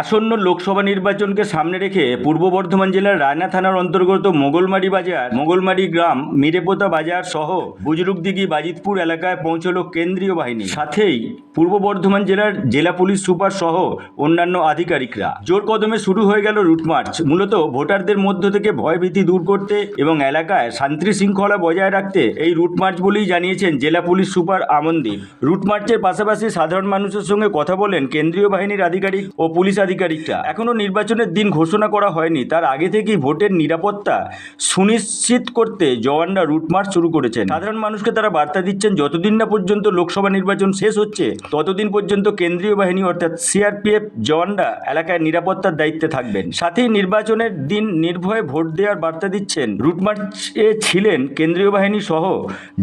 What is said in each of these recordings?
আসন্ন লোকসভা নির্বাচনকে সামনে রেখে পূর্ব বর্ধমান জেলার রায়না থানার অন্তর্গত মোগলমারি বাজার, মোগলমারি গ্রাম, মিরেপোতা বাজার সহ বুজরুকদিঘি বাজিতপুর এলাকায় পৌঁছল কেন্দ্রীয় বাহিনী। সাথেই পূর্ব বর্ধমান জেলার জেলা পুলিশ সুপার সহ অন্যান্য আধিকারিকরা। জোর কদমে শুরু হয়ে গেল রুট মার্চ, মূলত ভোটারদের মধ্য থেকে ভয়ভীতি দূর করতে এবং এলাকায় শান্তি শৃঙ্খলা বজায় রাখতে এই রুট মার্চ বলেই জানিয়েছেন জেলা পুলিশ সুপার আমনদীপ। রুট মার্চের পাশাপাশি সাধারণ মানুষের সঙ্গে কথা বলেন কেন্দ্রীয় বাহিনীর আধিকারিক ও পুলিশ আধিকারিকরা। এখনো নির্বাচনের দিন ঘোষণা করা হয়নি, তার আগে থেকেই ভোটের নিরাপত্তা সুনিশ্চিত করতে জওয়ানরা রুট মার্চ শুরু করেছেন। সাধারণ মানুষকে তারা বার্তা দিচ্ছেন, যতদিন না পর্যন্ত লোকসভা নির্বাচন শেষ হচ্ছে ততদিন পর্যন্ত কেন্দ্রীয় বাহিনী অর্থাৎ সিআরপিএফ জওয়ানরা এলাকায় নিরাপত্তার দায়িত্বে থাকবেন। সাথেই নির্বাচনের দিন নির্ভয়ে ভোট দেওয়ার বার্তা দিচ্ছেন। রুট মার্চে ছিলেন কেন্দ্রীয় বাহিনী সহ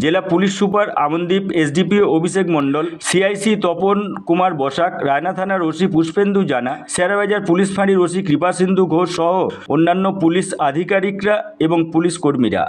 জেলা police super Amandeep, SDPO Abhishek Mondal, CIC Tapan Kumar Basak, Raina থানার ওসি পুষ্পেন্দু জানা, শেয়ারবাজার পুলিশ ফাঁড়ির ওসি কৃপাসিন্ধু ঘোষ সহ অন্যান্য পুলিশ আধিকারিকরা এবং পুলিশ কর্মীরা।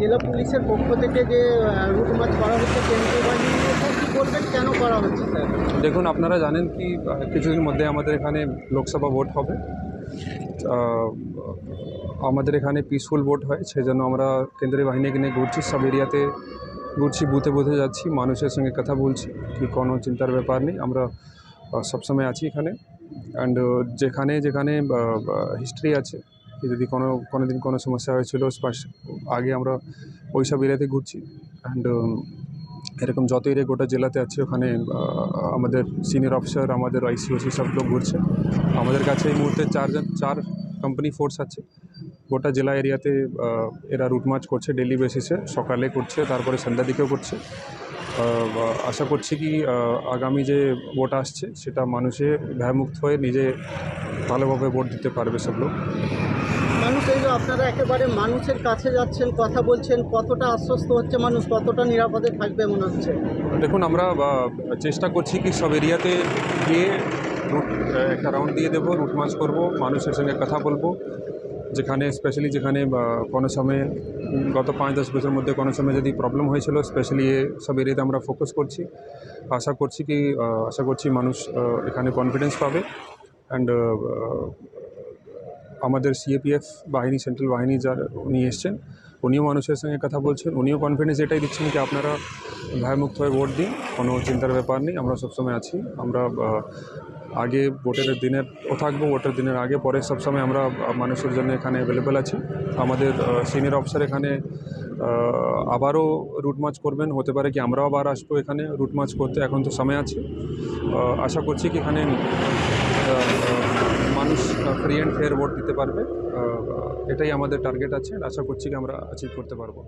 জেলা পুলিশের পক্ষ থেকে যে রুট মার্চ করা হচ্ছে কেন্দ্রীয় বাহিনীর উপর, কি বলবেন, কেন করা হচ্ছে স্যার? দেখুন, আপনারা জানেন কি কিছুদিন মধ্যে আমাদের এখানে লোকসভা ভোট হবে। আমাদের এখানে পিসফুল ভোট হয়, সেই জন্য আমরা কেন্দ্রীয় বাহিনীকে নিয়ে ঘুরছি, সব এরিয়াতে ঘুরছি, বুথে বুথে যাচ্ছি, মানুষের সঙ্গে কথা বলছি, কি কোনো চিন্তার ব্যাপার নেই, আমরা সবসময় আছি এখানে। অ্যান্ড যেখানে যেখানে হিস্ট্রি আছে, যদি কোনো দিন কোনো সমস্যা হয়েছিল আগে, আমরা ওই সব এরিয়াতে ঘুরছি। অ্যান্ড এরকম যত এরিয়া গোটা জেলাতে আছে, ওখানে আমাদের সিনিয়র অফিসার, আমাদের আইসিওসি সব লোক ঘুরছে। আমাদের কাছে এই মুহূর্তে চার কোম্পানি ফোর্স আছে গোটা জেলা এরিয়াতে। এরা রুট মার্চ করছে ডেলি বেসিসে, সকালে করছে, তারপরে সন্ধ্যা দিকেও করছে। আশা করছি কি আগামী যে ভোট আসছে সেটা মানুষে ভয়মুক্ত হয়ে নিজে ভালোভাবে ভোট দিতে পারবে সব লোক। মানুষ, এই যে আপনারা একেবারে মানুষের কাছে যাচ্ছেন, কথা বলছেন, কতটা আশ্বস্ত হচ্ছে মানুষ, কতটা নিরাপদে থাকবে মনে হচ্ছে? দেখুন, আমরা চেষ্টা করছি কি সব এরিয়াতে গিয়ে একটা রাউন্ড দিয়ে দেবো, রুট মার্চ করবো, মানুষের সঙ্গে কথা বলবো। যেখানে স্পেশালি যেখানে কোনো সময় গত 5-10 বছরের মধ্যে কোনো সময় যদি প্রবলেম হয়েছিল, স্পেশালি সব এরিয়াতে আমরা ফোকাস করছি। আশা করছি মানুষ এখানে কনফিডেন্স পাবে। অ্যান্ড আমাদের সিএপিএফ বাহিনী, সেন্ট্রাল বাহিনী যারা উনি এসছেন, উনিও মানুষের সঙ্গে কথা বলছেন, উনিও কনফিডেন্স এটাই দিচ্ছেন কি আপনারা ভয়মুক্ত হয়ে ভোট দিন, কোনো চিন্তার ব্যাপার নেই, আমরা সবসময় আছি। আমরা আগে ভোটের দিনের থাকবো, ভোটের দিনের আগে পরে সবসময় আমরা মানুষের জন্য এখানে অ্যাভেলেবেল আছি। আমাদের সিনিয়র অফিসার এখানে আবারও রুট মার্চ করবেন, হতে পারে কি আমরাও আবার আসবো এখানে রুট মার্চ করতে, এখন তো সময় আছে। আশা করছি কি এখানে মানুষ ফ্রি অ্যান্ড ফেয়ার ভোট দিতে পারবে, এটাই আমাদের টার্গেট আছে, আশা করছি কি আমরা অ্যাচিভ করতে পারবো।